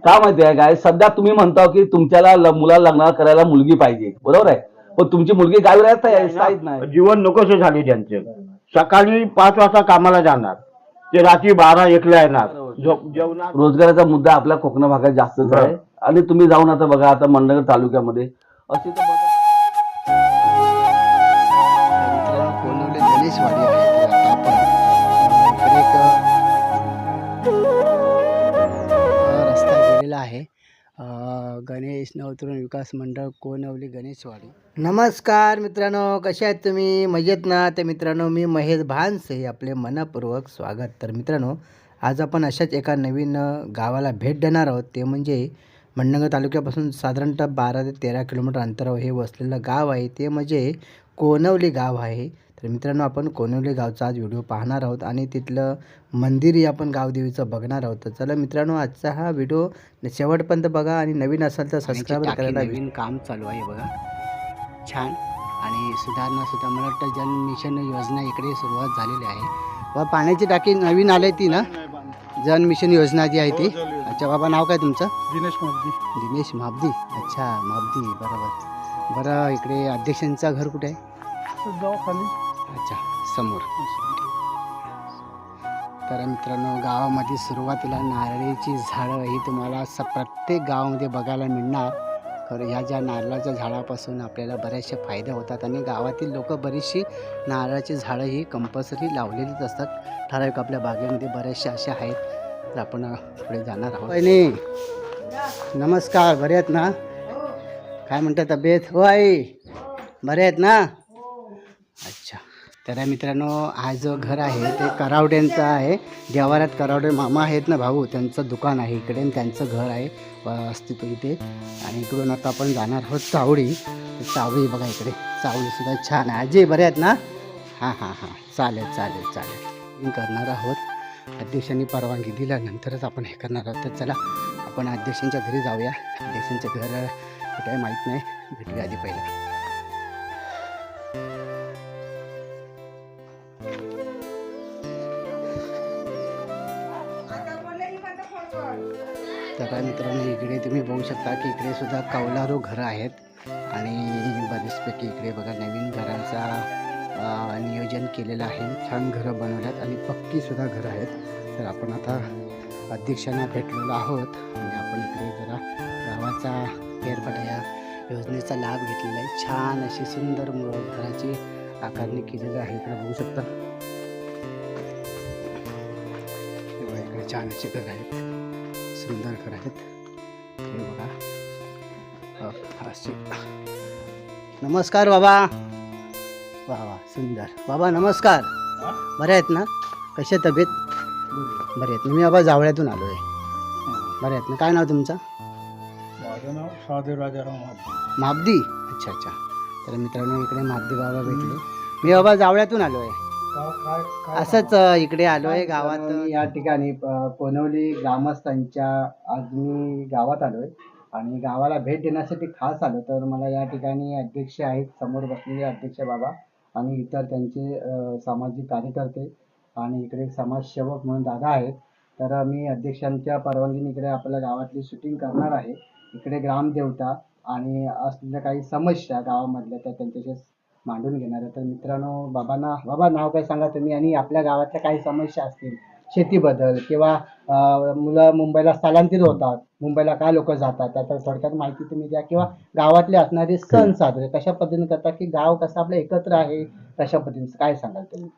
का माहिती आहे काय, सध्या तुम्ही म्हणता की तुमच्याला मुलाला लग्न करायला मुलगी पाहिजे, बरोबर आहे, पण तुमची मुलगी गावी राहत नाही. जीवन नकोसे झाले त्यांचे. सकाळी 5 वाजता कामाला जाणार, ते रात्री 12-1ला येणार. जेवणार. रोजगाराचा मुद्दा आपल्या कोकण भागात जास्तच आहे. आणि तुम्ही जाऊन आता बघा, आता मंडणगड तालुक्यामध्ये अशी तर मित्रांनो, कोणवले गणेशवाडी आहे. तर आता आपण इकडे एक रस्ता गेलेला आहे, गणेश नवतरुण विकास मंडळ कोणवली गणेशवाडी. नमस्कार मित्रांनो, कसे आहेत तुम्ही? मजेत ना? तर मित्रांनो, मी महेश भानसे, आपले मनपूर्वक स्वागत. तर मित्रांनो, आज आपण अशाच एका नवीन गावाला भेट देणार आहोत. ते म्हणजे मंडणगड तालुक्यापासून साधारणतः 12 ते 13 किलोमीटर अंतरावर हे वसलेलं गाव आहे, ते म्हणजे कोणवली गाव आहे. तर मित्रांनो, आपण कोणवली गावचा आज व्हिडिओ पाहणार आहोत आणि तिथलं मंदिरही आपण गावदेवीचं बघणार आहोत. तर चला मित्रांनो, आजचा हा व्हिडिओ शेवटपर्यंत बघा आणि नवीन असाल तर सबस्क्राईब करायला. नवीन काम चालू आहे बघा, छान. आणि सुधारणा मला वाटतं जल मिशन योजना इकडे सुरुवात झालेली आहे. व पाण्याची टाकी नवीन आली ती ना, जल मिशन योजना जी आहे ती. अच्छा बाबा, नाव काय तुमचं? दिनेश माबदी. दिनेश माबदी. अच्छा, माबदी, बरोबर. बरं, इकडे अध्यक्षांचं घर कुठे आहे? खाली. अच्छा, समोर. तर मित्रांनो, गावामध्ये सुरुवातीला नारळीची झाडं ही तुम्हाला प्रत्येक गावामध्ये बघायला मिळणार. तर ह्या ज्या नारळाच्या झाडापासून आपल्याला बरेचसे फायदे होतात आणि गावातील लोक बरीचशी नारळाची झाडं ही कंपल्सरी लावलेलीच असतात. ठराविक आपल्या बागेमध्ये बरेचसे असे आहेत. तर आपण पुढे जाणार आहोत. नाही, नमस्कार, बरे आहेत ना? काय म्हणतात तब्येत? हो आई, बरे आहेत ना? अच्छा. तर मित्रांनो, हा जो घर आहे ते करावड्यांचं आहे. देवाऱ्यात करावडे मामा आहेत ना, भाऊ, त्यांचं दुकान आहे इकडे आणि त्यांचं घर आहे अस्तित्व इथे. आणि इकडून आता आपण जाणार आहोत चावडी. चावडी बघा, इकडे चावडीसुद्धा छान आहे. आजी बरे आहेत ना? हां हां हां, चालेल चालेल चालेल. करणार आहोत. अध्यक्षांनी परवानगी दिल्यानंतरच आपण हे करणार आहोत. तर चला आपण अध्यक्षांच्या घरी जाऊया. अध्यक्षांचं घर कुठे आहे माहीत नाही, भेटूया आधी पहिला. तर मित्रांनो, इकडे तुम्ही बघू शकता की इकडे सुद्धा कौलारू घरं आहेत आणि बरेचपैकी इकडे बघा नवीन घरांचा नियोजन केलेलं आहे. छान घरं बनवल्यात आणि पक्कीसुद्धा घरं आहेत. तर आपण आता अध्यक्षांना भेटलेलो आहोत आणि आपण इकडे जरा गावाचा फेरफटका या योजनेचा लाभ घेतलेला आहे. छान अशी सुंदर घराची आकारणी केलेली आहे. इकडे बघू शकता, इकडे छान अशी घर आहेत, सुंदर घर आहेत. हे बघा, असे. नमस्कार बाबा. वा वा, सुंदर. बाबा नमस्कार, बरे आहेत ना? कशी तब्येत? बरे आहेत. मी बाबा जावळ्यातून आलो आहे. बरे आहेत ना? काय नाव तुमचं? माझं नाव साधे राजाराम माबदी. माबदी. अच्छा अच्छा. तर मित्रांनो, इकडे माबदी बाबा भेटले. मी बाबा जावळ्यातून आलो आहे. असंच इकडे आलो आहे गावात. या ठिकाणी कोणवली ग्रामस्थांच्या आज मी गावात आलो आहे आणि गावाला भेट देण्यासाठी खास आलो. तर मला या ठिकाणी अध्यक्ष आहेत, समोर बसलेले अध्यक्ष बाबा आणि इतर त्यांचे सामाजिक कार्यकर्ते आणि इकडे एक समाजसेवक म्हणून दादा आहेत. तर मी अध्यक्षांच्या परवानगीने इकडे आपल्या गावातली शूटिंग करणार आहे. इकडे ग्रामदेवता आणि असलेल्या काही समस्या गावामधल्या त्या त्यांच्याशी मांडून घेणार आहे. तर मित्रांनो, बाबा नाव काय सांगा तुम्ही आणि आपल्या गावातल्या काही समस्या असतील शेतीबद्दल किंवा मुलं मुंबईला स्थलांतरित होतात, मुंबईला काय लोक जातात, त्याचा थोडक्यात माहिती तुम्ही द्या. किंवा गावातले असणारे सण साजरे कशा पद्धतीने करतात, की गाव कसं आपलं एकत्र आहे, कशा पद्धतीने काय सांगाल तुम्ही?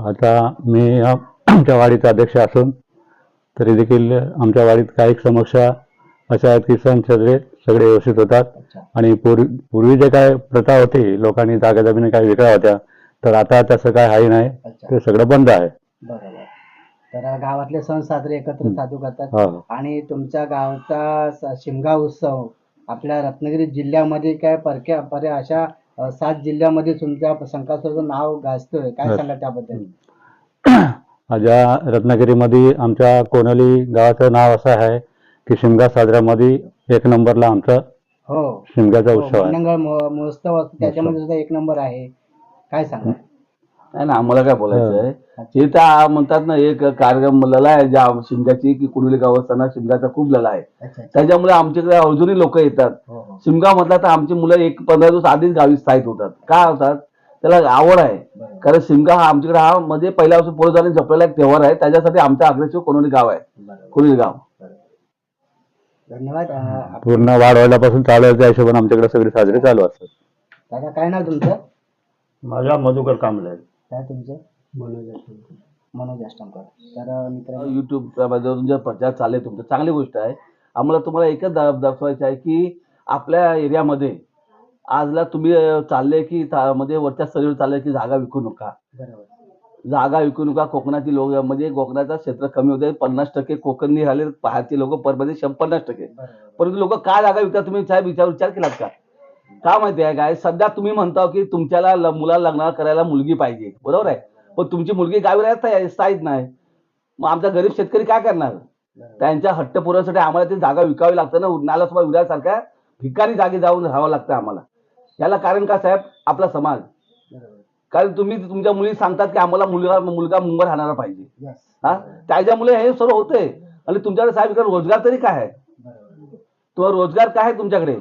आता मी आमच्या वाडीचा अध्यक्ष असून तरी देखील आमच्या वाडीत काही समस्या अशा आहेत की सण साजरे सगळे व्यवस्थित होतात. आणि पूर्वी जे काय प्रथा होती, लोकांनी जागा जमिनी काही वेगळ्या होत्या, तर आता तसं काय आहे नाही, ते सगळं बंद आहे. बरोबर. तर गावातले सण साजरे एकत्र साजू करतात. आणि तुमच्या गावचा शिमगा उत्सव आपल्या रत्नागिरी जिल्ह्यामध्ये काय परक्या अशा 7 जिल्ह्यामध्ये तुमच्या संकासाचं नाव गाजतोय, काय सांगा त्याबद्दल? ज्या रत्नागिरीमध्ये आमच्या कोणवली गावाचं नाव असं आहे की शिमगा साजऱ्यामध्ये 1 नंबरला आमचा शिमग्याचा उत्सव आहे. मंडणगड महोत्सव असतो, त्याच्यामध्ये सुद्धा 1 नंबर आहे, काय सांगा? नाही ना, आम्हाला काय बोलायचं आहे, हे तर म्हणतात ना एक कार्यक्रम लढा आहे ज्या शिमग्याची की कुडुली गाव असताना शिमग्याचा खूप लढा आहे. अच्छा अच्छा. त्याच्यामुळे आमच्याकडे अजूनही लोक येतात. हो हो. शिमगा म्हटलं तर आमची मुलं 15 दिवस आधीच गावी स्थायिक होतात. का होतात? त्याला आवड आहे. बरोबर. कारण शिमगा हा आमच्याकडे हा म्हणजे पहिल्यापासून पुढे जाऊन जपलेला एक त्योहार आहे. त्याच्यासाठी आमच्या अग्रेसिव्ह कोणोली गाव आहे, बरोबर. कुडुली गाव. धन्यवाद. पूर्ण वाढ व्हायलापासून चालू आहे त्या हिशोबाने आमच्याकडे सगळे साजरे चालू असतात. दादा काय नाव तुमचं? माझा मधुकर कांबळे. काय तुमचं? मनोज अष्टमकर. तर मित्रांनो युट्यूब जर प्रचार चालले तुमचं चांगली गोष्ट आहे. आम्हाला तुम्हाला एकच दाखवायचं आहे की आपल्या एरियामध्ये आजला तुम्ही चालले की मध्ये वरच्या स्तरीवर चालले की जागा विकू नका. बरोबर. जागा विकू नका. कोकणातील लोक म्हणजे कोकणाचं क्षेत्र कमी होते, 50% कोकणी राहिले, बाहेरचे लोक परमध्ये 50%. परंतु लोक काय जागा विकतात तुम्ही साहेब विचार केलात का? का माहिती आहे काय, सध्या तुम्ही म्हणता की तुमच्याला मुलाला लग्न करायला मुलगी पाहिजे, बरोबर आहे, पण तुमची मुलगी गावी राहत स्थायिक नाही. मग आमचा गरीब शेतकरी काय करणार? त्यांच्या हट्ट पुरवण्यासाठी आम्हाला ती जागा विकावी लागतं ना. उन्हाला सुद्धा विरासारख्या भिकारी जागी जाऊन राहावं लागतं आम्हाला. याला कारण का साहेब? आपला समाज. कारण तुम्ही तुमच्या मुली सांगतात की आम्हाला मुलगा मुंबई राहणारा पाहिजे. हा, त्याच्यामुळे हे सर्व होते. आणि तुमच्याकडे साहेब इकडे रोजगार तरी काय आहे? तो रोजगार काय आहे तुमच्याकडे?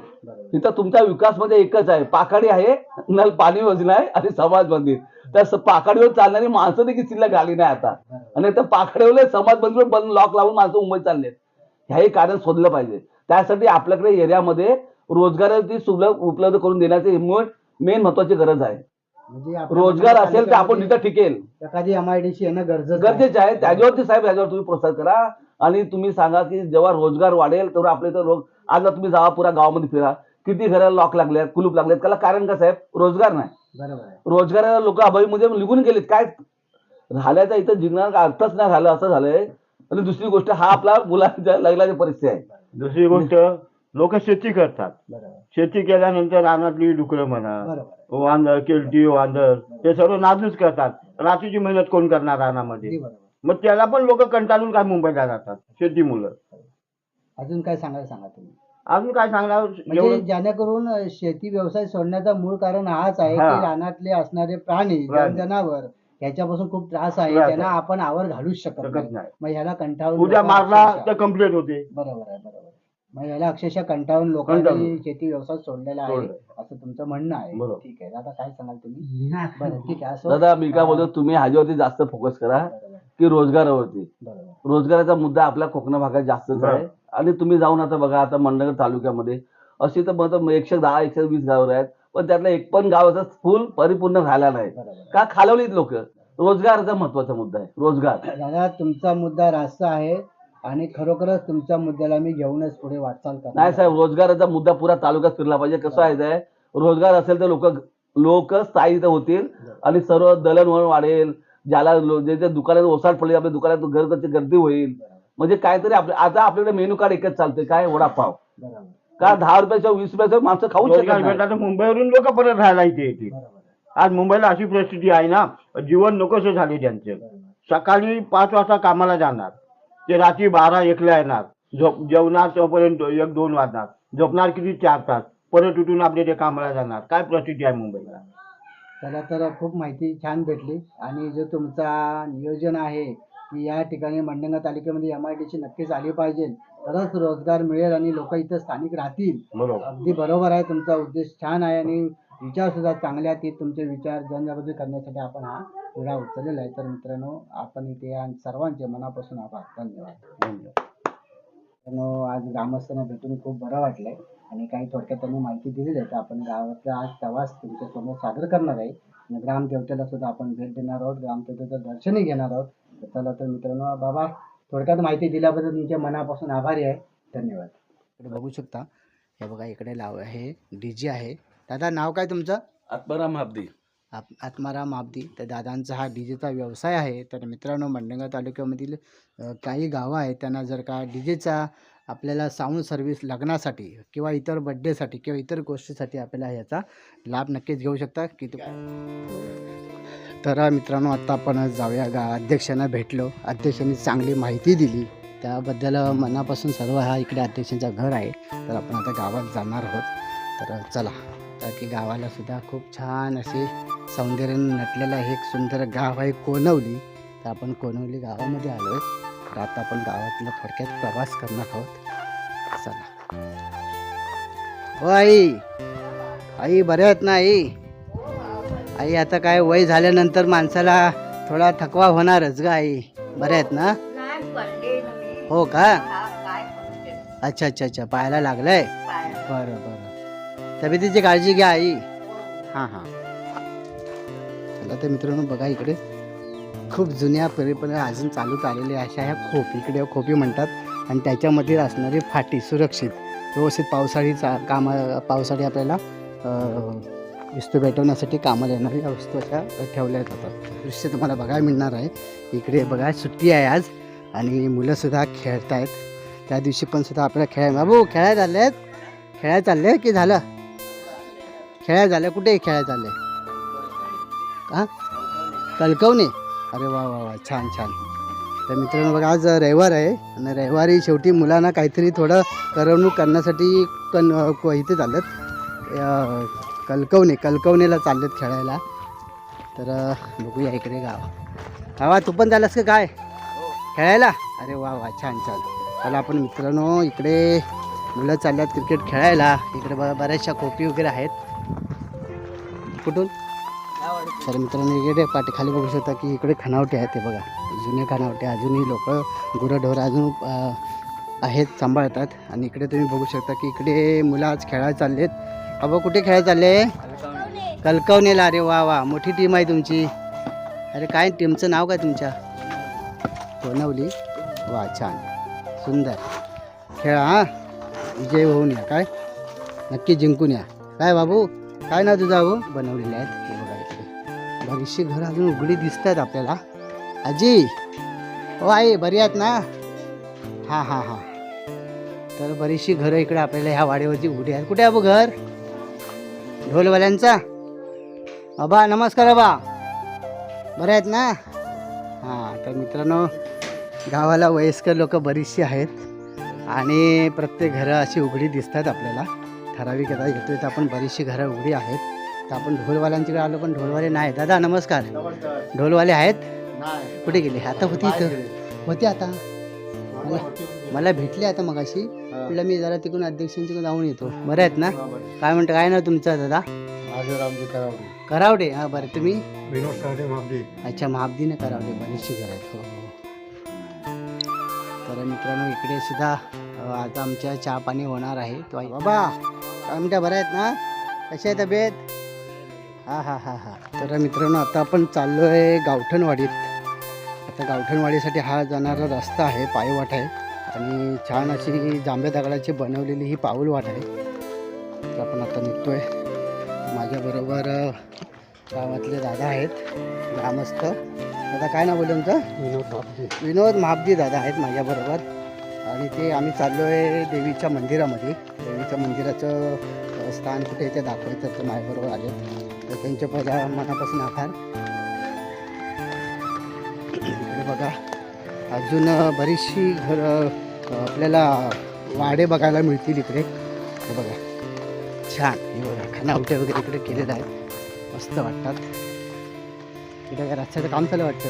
तिथं तुमचा विकास मध्ये एकच आहे, पाखाडी आहे, नल पाणी योजना आहे आणि समाज मंदिर. त्या पाखाडीवर चालणारी माणसं देखील शिल्लक आली नाही आता. आणि त्या पाखाडीवर समाज मंदिर लॉक लावून माणसं मुंबईत चाललेत. ह्याही कारण शोधलं पाहिजे. त्यासाठी आपल्याकडे एरियामध्ये रोजगाराची सुलभ उपलब्ध करून देण्याची मेन महत्वाची गरज आहे. म्हणजे रोजगार असेल तर आपण तिथं टिकेल. एखादी MIDC येणं गरजेचं आहे. त्याच्यावरती साहेब याच्यावर तुम्ही प्रोत्साहन करा आणि तुम्ही सांगा की जेव्हा रोजगार वाढेल तेव्हा आपल्या इथं आज तुम्ही जावा पुरा गावामध्ये फिरा, किती घराला लॉक लागल्यात, कुलूप लागलेत. त्याला कारण का साहेब? रोजगार नाही. बरोबर आहे. रोजगाराला लोक अभावीमध्ये निघून गेलेत. काय राहिल्याचा इथं जिंकण्याचा अर्थच नाही झालं, असं झालंय. आणि दुसरी गोष्ट हा आपला मुलांच्या लग्नाची परिस्थिती आहे. दुसरी गोष्ट, लोक शेती करतात. बरोबर. शेती केल्यानंतर रानातली डुकरं म्हणा, बरोबर. वांदर, केलटी, वांदर हे सर्व नाजूक करतात. रात्रीची मेहनत कोण करणार रानामध्ये? अगदी बरोबर. मग त्याला पण लोक कंटाळून काय मुंबईला जातात, शेती मुलं. अजून काय सांगायला सांगा तुम्ही? अजून काय सांगणार? म्हणजे एवढं जेणेकरून शेती व्यवसाय सोडण्याचा मूळ कारण हाच आहे हा. की रानातले असणारे प्राणी जनावर याच्यापासून खूप त्रास आहे, त्रास त्यांना आहे. आपण आवर घालूच शकत शकत नाही. नाही. मग ह्याला कंटाळून उद्या लोकं मारला अक्षरशः- तर कंप्लेंट होते. बरोबर आहे, बरोबर आहे. मग ह्याला अक्षरशः कंटाळून लोकांनी कंटाळून. शेती व्यवसाय सोडलेला आहे सोडलं. असं तुमचं म्हणणं आहे. बरोबर. ठीक आहे दादा, काय सांगाल तुम्ही? बरं ठीक आहे. असो. दादा मी काय बोलतो, तुम्ही ह्याच्यावरती जास्त फोकस करा बरोबर, की रोजगारावरती. बरोबर. रोजगाराचा मुद्दा आपल्या कोकण भागात जास्तच आहे. आणि तुम्ही जाऊन आता बघा, आता मंडणगड तालुक्यामध्ये अशी तर मग 110 120 गावं आहेत, पण त्यातलं एक पण गाव असं फुल परिपूर्ण झाला नाही. बरोबर. का खालवलीत लोक? रोजगाराचा महत्वाचा मुद्दा आहे, रोजगार. दादा तुमचा मुद्दा रास्त आहे आणि खरोखरच तुमच्या मुद्द्याला मी घेऊनच पुढे वाटचाल करणार. नाही साहेब, रोजगाराचा मुद्दा पुरा तालुक्यात फिरला पाहिजे. कसं आहे ते, रोजगार असेल तर लोक स्थायिक होतील आणि सर्व दळणवळण वाढेल. ज्याला जे दुकानात ओसाड पडली, आपल्या दुकानात गर्दी होईल. म्हणजे काहीतरी आता आपल्याकडे मेनू कार्ड एकच चालते, काय? वडापाव. बरोबर. का 10 रुपयाच्या 20 रुपयाचं माणसं खाऊ शकत रोजगार नाही. भेटला तर मुंबईवरून लोक परत राहायला इथे येतील. बरोबर. आज मुंबईला अशी परिस्थिती आहे ना, जीवन नकोसं झाले त्यांचे. सकाळी 5 वाजता कामाला जाणार, ते रात्री 12-1ला येणार, जेवणार तोपर्यंत 1-2 वाजणार, झोपणार किती 4 तास, परत उठून आपले ते कामाला जाणार. काय परिस्थिती आहे मुंबईला? त्याला तर खूप माहिती छान भेटली. आणि जो तुमचा नियोजन आहे की या ठिकाणी मंडणगड तालुक्यामध्ये MIDC नक्कीच आली पाहिजे, तरच रोजगार मिळेल आणि लोक इथं स्थानिक राहतील. बरोबर. अगदी बरोबर आहे, तुमचा उद्देश छान आहे आणि विचार सुद्धा चांगले आहेत. तुमचे विचार जनजागृती करण्यासाठी आपण हा वेळा उचललेला आहे. तर मित्रांनो, आपण इथे या सर्वांचे मनापासून आभार. धन्यवाद. मित्रांनो, आज ग्रामस्थांना भेटून खूप बरं वाटलंय आणि काही थोडक्यात त्यांनी माहिती दिलेली आहे. तर आपण गावातला आज प्रवास तुमच्यासमोर सादर करणार आहे आणि ग्रामदेवतेला सुद्धा आपण भेट देणार आहोत, ग्रामदेवतेचं दर्शनही घेणार आहोत. तर चला तर मित्रांनो, बाबा थोडक्यात माहिती दिल्याबद्दल तुमच्या मनापासून आभारी आहे. धन्यवाद. इकडे बघू शकता, हे बघा इकडे लाव आहे, DJ आहे. दादा नाव काय तुमचं? आत्माराम हाबदी. आत्माराम माबदी. तर दादांचा हा डीजेचा व्यवसाय आहे. तर मित्रांनो, मंडणगड तालुक्यामधील काही गावं आहेत, त्यांना जर का डीजेचा आपल्याला साऊंड सर्व्हिस लग्नासाठी किंवा इतर बड्डेसाठी किंवा इतर गोष्टीसाठी आपल्याला ह्याचा लाभ नक्कीच घेऊ शकता. की तर मित्रांनो, आत्ता आपण जाऊया अध्यक्षांना भेटलो. अध्यक्षांनी चांगली माहिती दिली, त्याबद्दल मनापासून सर्व हा इकडे अध्यक्षांचं घर आहे. तर आपण आता गावात जाणार आहोत. तर चला, तर की गावाला सुद्धा खूप छान असे सौंदर्याने नटलेलं हे एक सुंदर गाव आहे कोणवली. तर आपण कोणवली गावामध्ये आलो आहे. तर आता आपण गावातला थोडक्यात प्रवास करणार आहोत. चला. हो आई, आई बऱ्या आहेत ना आई? आई आता काय वय झाल्यानंतर माणसाला थोडा थकवा होणारच ग आई. बऱ्या आहेत ना? हो का? अच्छा अच्छा अच्छा, पायाला लागलंय. बरं बरं, तब्येतीची काळजी घ्या आई. हां हां. चला तर मित्रांनो बघा, इकडे खूप जुन्या पिढीपणे अजून चालूच आलेल्या अशा ह्या खोपी, इकडे खोपी म्हणतात. आणि त्याच्यामध्ये असणारी फाटी सुरक्षित व्यवस्थित पावसाळी आपल्याला वस्तू भेटवण्यासाठी कामाला येणारी या वस्तू अशा ठेवल्या जातात. दृश्य तुम्हाला बघायला मिळणार आहे. इकडे बघा सुट्टी आहे आज आणि मुलंसुद्धा खेळत आहेत. त्या दिवशी पण सुद्धा आपल्याला बाबू खेळायला चालले की झालं? खेळायला झालं? कुठे खेळायला चालले? का कलकवणे? अरे वा वा वा, छान छान. तर मित्रांनो बघा, आज रविवार आहे आणि रविवारी शेवटी मुलांना काहीतरी थोडं करमणूक करण्यासाठी इथे चालत कलकवणेला चाललेत खेळायला. तर बघूया इकडे गावा तू पण झालास का काय खेळायला? अरे वा वा, छान छान. चला आपण मित्रांनो, इकडे मुलं चालल्यात क्रिकेट खेळायला. इकडे बऱ्याचशा खोपी वगैरे आहेत. कुठून? तर मित्रांनो इकडे खाली बघू शकता की इकडे खणावटे आहेत. ते बघा जुने खणावटे, अजूनही लोक गुरंढोरं अजून आहेत, सांभाळतात. आणि इकडे तुम्ही बघू शकता की इकडे मुलं आज खेळायला चाललेत. अबा कुठे खेळायला चालले? कलकवणेला. अरे वा वा, मोठी टीम आहे तुमची. अरे काय टीमचं नाव काय तुमच्या? कोणवली. वा, छान सुंदर. खेळा हां, विजय होऊन या. काय नक्की जिंकून या. काय बाबू, काय नाव तुझं बाबू? बनवलेले आहेत. हे बघा इकडे बरीचशी घरं अजून उघडी दिसत आहेत आपल्याला. आजी, हो आई, बरी आहेत ना? हां हां हां. तर बरीचशी घरं इकडे आपल्याला ह्या वाड्यावरची उघडी आहेत. कुठे बाबू घर? ढोलवाल्यांचा. अबा नमस्कार. अबा बरे आहेत ना? हां. तर मित्रांनो गावाला वयस्कर लोक बरीचशी आहेत आणि प्रत्येक घरं अशी उघडी दिसतात आपल्याला. ठराविक आता येतोय तर आपण बरीचशी घरं उघडी आहेत. तर आपण ढोलवाल्यांच्याकडे आलो पण ढोलवाले नाही. दादा नमस्कार. ढोलवाले आहेत? कुठे गेले? आता होती इथं होते. आता मला भेटले आता मगाशी. म्हटलं मी जरा तिकडून अध्यक्षांच्याकडे जाऊन येतो. बरं आहेत ना? काय म्हणतं? काय नाव तुमचं दादा? करावडे. हां बरं. तुम्ही? विनोद सहदेव महाबदी. अच्छा, महाबदीने करावडे. बरीचशी घर आहेत. हो हो. तर मित्रांनो इकडे सुद्धा आता आमच्या चहा पाणी होणार आहे. तो बाबा काय म्हणता? बरं आहेत ना? कशी आहे तब्येत? हां हां हां हां. तर मित्रांनो आता आपण चाललो आहे गावठणवाडीत. आता गावठणवाडीसाठी हा जाणारा रस्ता आहे, पायवाट आहे आणि छान अशी जांभ्या दगडाची बनवलेली ही पाऊलवाट आहे. तर आपण आता निघतो आहे. माझ्याबरोबर गावातले दादा आहेत, ग्रामस्थ. दादा काय नाव बोललं तुमचं? विनोद महाबदी दादा आहेत माझ्याबरोबर. आणि ते आम्ही चाललो आहे देवीच्या मंदिरामध्ये. देवीच्या मंदिराचं स्थान कुठे ते दाखवायचं, तर माझ्याबरोबर आले. तर त्यांच्या पहिल्या मनापासून आभार. इकडे बघा अजून बरीचशी घरं आपल्याला वाडे बघायला मिळतील इकडे. हे बघा छान. हे बघा खणावटे वगैरे इकडे केलेलं आहे, मस्त वाटतात. इकडे काय रस्त्याचं काम चालू वाटतं.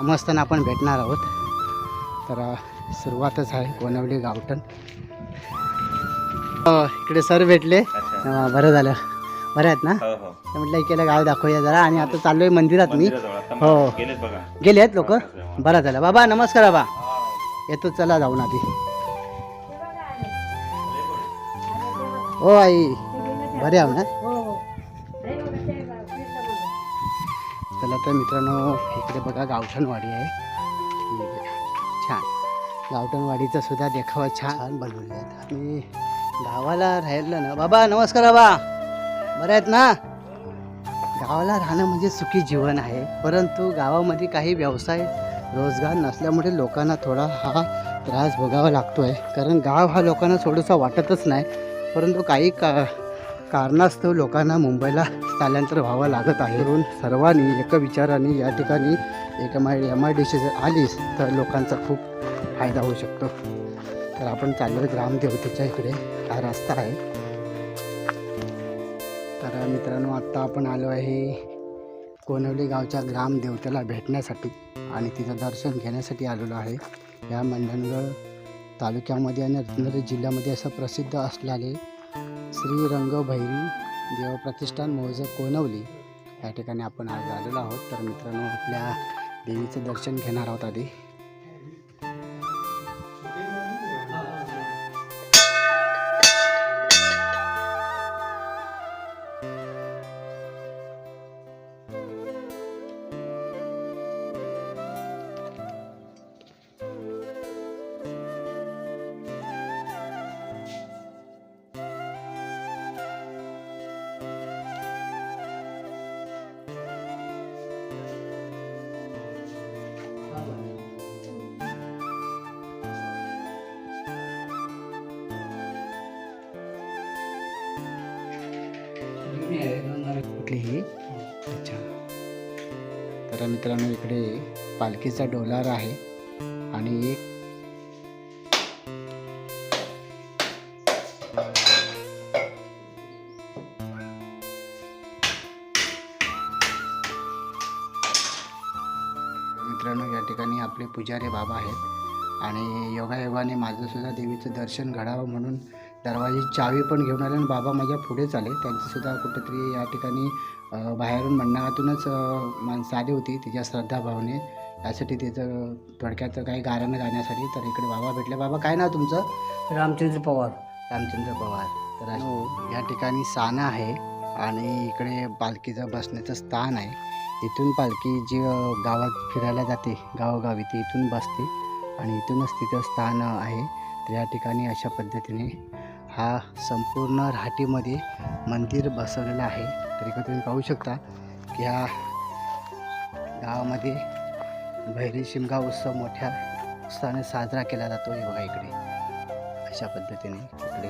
ग्रामस्थांना आपण भेटणार आहोत. तर सुरुवातच आहे कोणवली गावठण. इकडे सर भेटले. बरं झालं. बरं आहेत ना? तर म्हटलं इकडे गाव दाखवूया जरा. आणि आता चाललोय मंदिरात मी. हो गेले आहेत लोक. बरं झालं. बाबा नमस्कार. बाबा येतो, चला जाऊन आधी. हो आई बरे आहो ना? चला तर मित्रांनो इकडे बघा गावठणवाडी आहे. छान गावठणवाडीचा सुद्धा देखावा छान बनवले आहेत. आणि गावाला राहिलं ना. बाबा नमस्कार. बाबा बरे आहेत ना? गावाला राहणं म्हणजे सुखी जीवन आहे, परंतु गावामध्ये काही व्यवसाय रोजगार नसल्यामुळे लोकांना थोडा हा त्रास भोगावा लागतो आहे. कारण गाव हा लोकांना थोडंसं वाटतच नाही, परंतु काही कारणास्तव लोकांना मुंबईला स्थलांतर व्हावं लागत आहे. म्हणून सर्वांनी एका विचाराने या ठिकाणी एक MIDC जर आलीच तर लोकांचा खूप फायदा होऊ शकतो. तर आपण चाललो ग्रामदेवतेच्या इकडे, हा रस्ता आहे. तर मित्रांनो आत्ता आपण आलो आहे कोणवली गावच्या ग्रामदेवतेला भेटण्यासाठी आणि तिचं दर्शन घेण्यासाठी आलेलो आहे. या मंडणगड तालुक्यामध्ये आणि रत्नागिरी जिल्ह्यामध्ये असं प्रसिद्ध असलेले श्री रंगभैरी देवप्रतिष्ठान मौजे कोणवली या ठिकाणी आपण आज आलेलो आहोत. तर मित्रांनो आपल्या देवीचं दर्शन घेणार आहोत आधी. कुठली ही? अच्छा. तर मित्रांनो इकडे पालखीचा डोलार आहे आणि एक मित्रांनो या ठिकाणी आपले पुजारी बाबा आहेत आणि योगायोगाने माझं सुद्धा देवीचं दर्शन घडावं म्हणून दरवाजाची चावी पण घेऊन आले आणि बाबा माझ्या पुढेच आले. त्यांचंसुद्धा कुठंतरी या ठिकाणी बाहेरून मंडळातूनच माणसं आली होती तिच्या श्रद्धाभावने, यासाठी त्याचं थोडक्यात काही गाणं गाण्यासाठी. तर इकडे बाबा भेटले. बाबा काय नाव तुमचं? रामचंद्र पवार. रामचंद्र पवार. तर या ठिकाणी साना आहे आणि इकडे पालखीचं बसण्याचं स्थान आहे. इथून पालखी जी गावात फिरायला जाते गावोगावी ती इथून बसते आणि इथूनच तिथं स्थान आहे. तर या ठिकाणी अशा पद्धतीने हा संपूर्ण राहाटीमध्ये मंदिर बसवलेलं आहे. तर इकडे तुम्ही पाहू शकता की ह्या गावामध्ये भैरी शिमगा उत्सव मोठ्या उत्साहाने साजरा केला जातो. हे बघा इकडे अशा पद्धतीने इकडे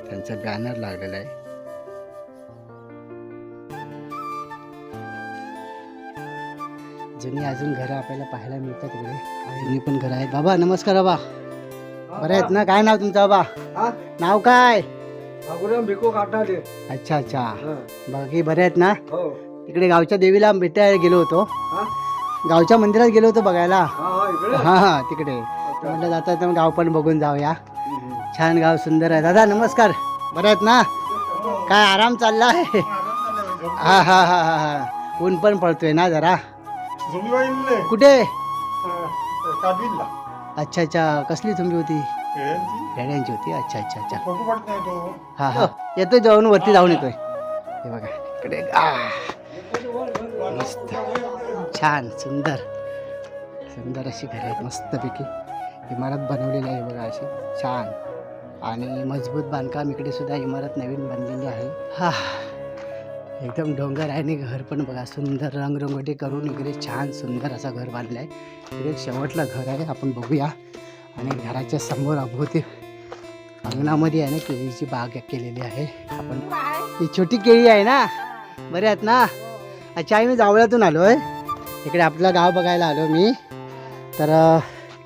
त्यांचा बॅनर लागलेला आहे. जुनी अजून घरं आपल्याला पाहायला मिळतात इकडे. जुनी पण घरं आहेत. बाबा नमस्कार. बाबा बरं आहेत ना? काय नाव तुमचं बाबा? नाव काय? भिको काटाले. अच्छा अच्छा. बाकी बरे आहेत ना? हो. तिकडे गावच्या देवीला भेटायला गेलो होतो. गावच्या मंदिरात गेलो होतो बघायला. हा तिकडे म्हटलं जाता तर गाव पण बघून जाऊया. छान गाव, सुंदर आहे. दादा नमस्कार. बरे आहेत ना? काय आराम चालला आहे? हा हा हा हा हा. ऊन पण पडतोय ना जरा. कुठे? अच्छा अच्छा. कसली तुमची होती? खेड्यांची होती. अच्छा अच्छा अच्छा. हा हा. येतोय जाऊन वरती जाऊन येतोय. हे बघा इकडे मस्त छान सुंदर सुंदर अशी घरे आहेत. मस्तपैकी इमारत बनवलेली आहे बघा अशी छान आणि मजबूत बांधकाम. इकडे सुद्धा इमारत नवीन बनलेली आहे. हा एकदम डोंगर आहे आणि घर पण बघा सुंदर रंगरंगोटी करून इकडे छान सुंदर असा घर बांधलं आहे. इकडे शेवटला घर आहे आपण बघूया. आणि घराच्या समोर अभोवती अंगणामध्ये आहे ना केळीची बाग केलेली आहे. आपण ही छोटी केळी आहे ना. बरे आहेत ना? अच्छा मी जावळ्यातून आलो आहे. इकडे आपलं गाव बघायला आलो मी. तर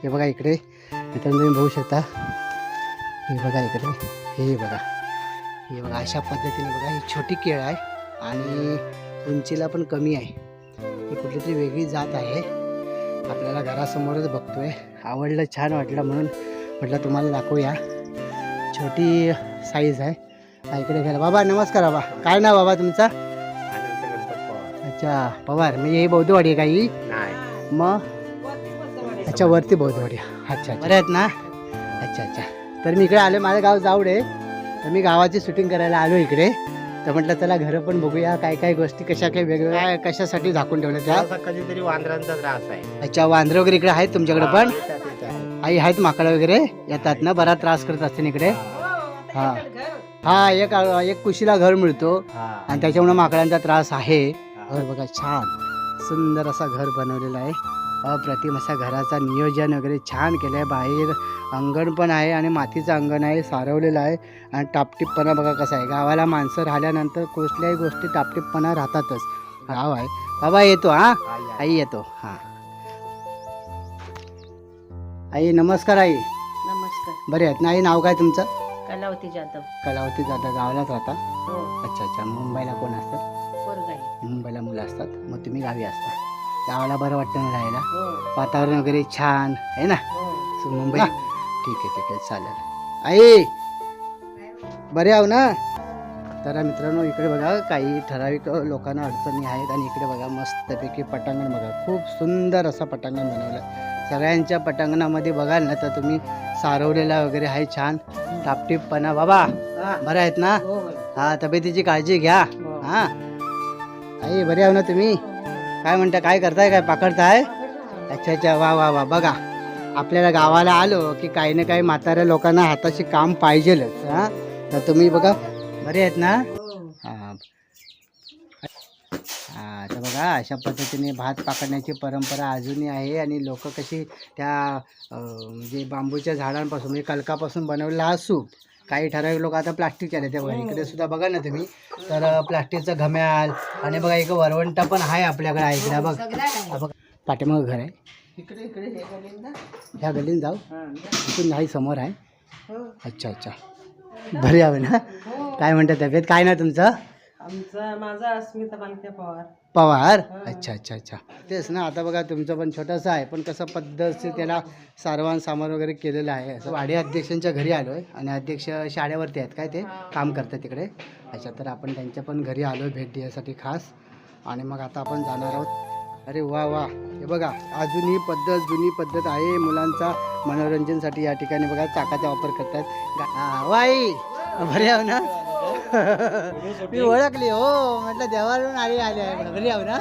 हे बघा इकडे मित्रांनो तुम्ही बघू शकता. हे बघा इकडे हे बघा अशा पद्धतीने बघा ही छोटी केळ आहे आणि उंचीला पण कमी आहे. ही कुठली तरी वेगळी जात आहे. आपल्याला घरासमोरच बघतोय. आवडलं, छान वाटलं म्हणून म्हटलं तुम्हाला दाखवूया. छोटी साईज आहे. इकडे घ्यायला. बाबा नमस्कार. बाबा काय नाव बाबा तुमचा? अच्छा पवार. म्हणजे ही बौद्धवाडी आहे काही? मग अच्छा वरती बौद्धवाडी. अच्छा बरे आहेत ना? अच्छा अच्छा. तर मी इकडे आलो. माझं गाव जावडे. तर मी गावाची शूटिंग करायला आलो इकडे. तर म्हटलं चला घरं पण बघूया काय काय गोष्टी कशा काय वेगवेगळ्या कशासाठी झाकून ठेवल्या त्या. कधीतरी वांद्रांचा त्रास आहे. अच्छा वांद्र वगैरे इकडे आहेत तुमच्याकडे पण? आई आहेत माकडं वगैरे येतात ना. बरा त्रास करत असते इकडे. हा हा एक कुशीला घर मिळतो आणि त्याच्यामुळे माकडांचा त्रास आहे. घर बघा छान सुंदर असा घर बनवलेला आहे. अप्रतिम असा घराचा नियोजन वगैरे छान केलं आहे. बाहेर अंगण पण आहे आणि मातीचं अंगण आहे सारवलेलं आहे. आणि टापटीपणा बघा कसा आहे. गावाला माणसं राहिल्यानंतर कुठल्याही गोष्टी टापटीपणा राहतातच. गाव आहे बाबा येतो हा आई येतो हा. आई नमस्कार. आई नमस्कार. बरे आहेत ना? आई नाव काय तुमचं? कलावती जाधव. कलावती जाता गावालाच राहता? हो. अच्छा अच्छा. मुंबईला कोण असतात? पोरगाई. मुंबईला मुलं असतात, मग तुम्ही गावी असता. गावाला बरं वाटतं ना राहायला? हो. वातावरण वगैरे छान आहे ना हो. मुंबई? ठीक आहे चालेल. आई बरे आहो ना? तर मित्रांनो इकडे बघा काही ठराविक लोकांना अडचणी आहेत आणि इकडे बघा मस्तपैकी पटांगण बघा, खूप सुंदर असं पटांगण बनवलं. सगळ्यांच्या पटांगणामध्ये बघाल ना तर तुम्ही सारवलेला वगैरे आहे छान टापटीपणा. बाबा बरं आहेत ना? हो. हा तब्येतीची काळजी घ्या. हा आई बरे आहो ना तुम्ही? काय म्हणता, काय करताय, काय पाकडताय? अच्छा अच्छा. वा वा वा. बघा आपल्याला गावाला आलो की काही ना काही म्हाताऱ्या लोकांना हाताशी काम पाहिजेलच. हा तर तुम्ही बघा बरे आहेत ना? हां हां. तर बघा अशा पद्धतीने भात पाकडण्याची परंपरा अजूनही आहे आणि लोक कशी त्या म्हणजे बांबूच्या झाडांपासून म्हणजे कलकापासून बनवलेला हा सूप. काही ठराविक लोक आता प्लास्टिकचे आले त्या बघा इकडे सुद्धा बघा ना तुम्ही तर प्लास्टिकचं घम्याल आणि बघा एक वरवंटा पण आहे आपल्याकडे ऐकला बघ. बघा पाठीमागं घर आहे ह्या गल्लीन जाऊ इथून नाही समोर आहे. अच्छा अच्छा. बरे आहे ना? काय म्हणतात तब्येत काय ना तुमचं? माझा अस्मिता बालके पवार. पवार. अच्छा अच्छा अच्छा. तेच ना आता बघा तुमचं पण छोटंसं आहे पण कसं पद्धतशीर त्याला सारवान सामान वगैरे केलेलं आहे. असं वाडी अध्यक्षांच्या घरी आलो आहे आणि अध्यक्ष शाळेवरती आहेत काय ते काम करतात तिकडे. अच्छा तर आपण त्यांच्या पण घरी आलो आहे भेट देण्यासाठी खास आणि मग आता आपण जाणार आहोत. अरे वा वा. हे बघा अजूनही जुनी पद्धत आहे मुलांचा मनोरंजनसाठी या ठिकाणी बघा चाकाचा वापर करतात. वाई बरे आहो ना? मी ओळखली हो म्हटलं देवावरून आले आहे. बरे आहो ना?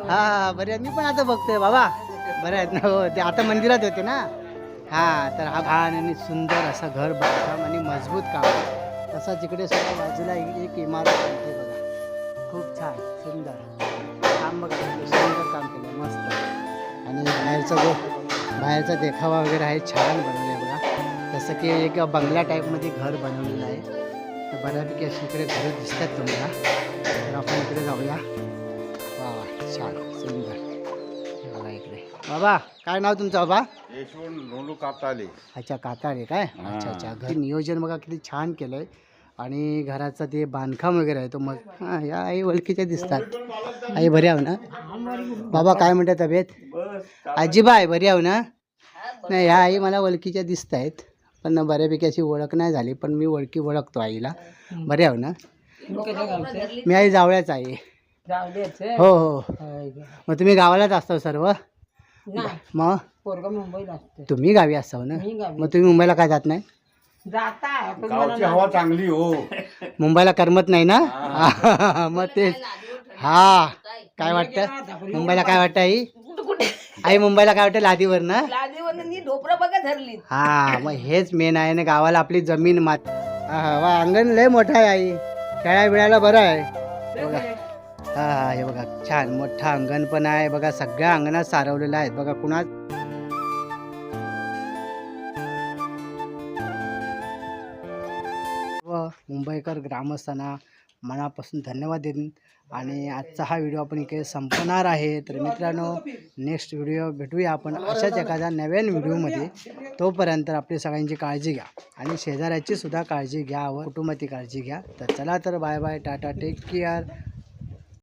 हा बरे मी पण आता बघतोय बाबा बरे आहेत ना? हो ते आता मंदिरात होते ना. हा तर हा छान आणि सुंदर असा घर बांधकाम आणि मजबूत काम तसाच इकडे सगळ्या बाजूला एक इमारत आहे बघा खूप छान सुंदर काम बघा सुंदर काम केलं मस्त आणि बाहेरचा देखावा वगैरे आहे छान बनवलं आहे बघा. जसं की एक बंगला टाईपमध्ये घर बनवलेलं आहे. तर बऱ्यापैकी अशी इकडे घरं दिसतात तुम्हाला. तर आपण इकडे जाऊया. वा वा छान सुंदर. बघा इकडे. बाबा काय नाव तुमचं बाबा? लोंडू काताले. अच्छा काताळे काय? अच्छा अच्छा. घर नियोजन बघा किती छान केलं आहे आणि घराचं ते बांधकाम वगैरे आहे तो मग हां या आई ओळखीच्या दिसतात. आई बरी आहो ना? बाबा काय म्हणतात तब्येत? आजीबाई बरी आहो ना? नाही ह्या आई मला ओळखीच्या दिसत आहेत पण बऱ्यापैकी अशी ओळख नाही झाली पण मी ओळखतो आईला. बरे आहो ना? मी आई जावळ्याच आहे. हो हो. मग तुम्ही गावालाच असता सर्व? मग मुंबईला असते. तुम्ही गावी असाव ना? मग तुम्ही मुंबईला काय जात नाही? गावची हवा चांगली हो. मुंबईला करमत नाही ना? मग तेच. हा काय वाटतं मुंबईला काय वाटतं आई? आई मुंबईला काय वाटतं लादीवर ना? ढोपरं बघा धरली. हा मग हेच मेन आहे ना गावाला आपली जमीन मात. वा अंगण लय मोठं आहे आई खेळायला बिळायला बरं आहे बघा. हा हा हे बघा छान मोठं अंगण पण आहे बघा. सगळ्या अंगणात सारवलेलं आहे बघा. कुणा मुंबईकर ग्रामस्थांना मनापासून धन्यवाद देईन आणि आजचा हा व्हिडिओ आपण इकडे संपणार आहे. तर मित्रांनो नेक्स्ट व्हिडिओ भेटूया आपण अशाच एखाद्या नव्यान व्हिडिओमध्ये. तोपर्यंत आपली सगळ्यांची काळजी घ्या आणि शेजाऱ्याची सुद्धा काळजी घ्या व कुटुंबाची काळजी घ्या. तर चला तर bye bye tata take care.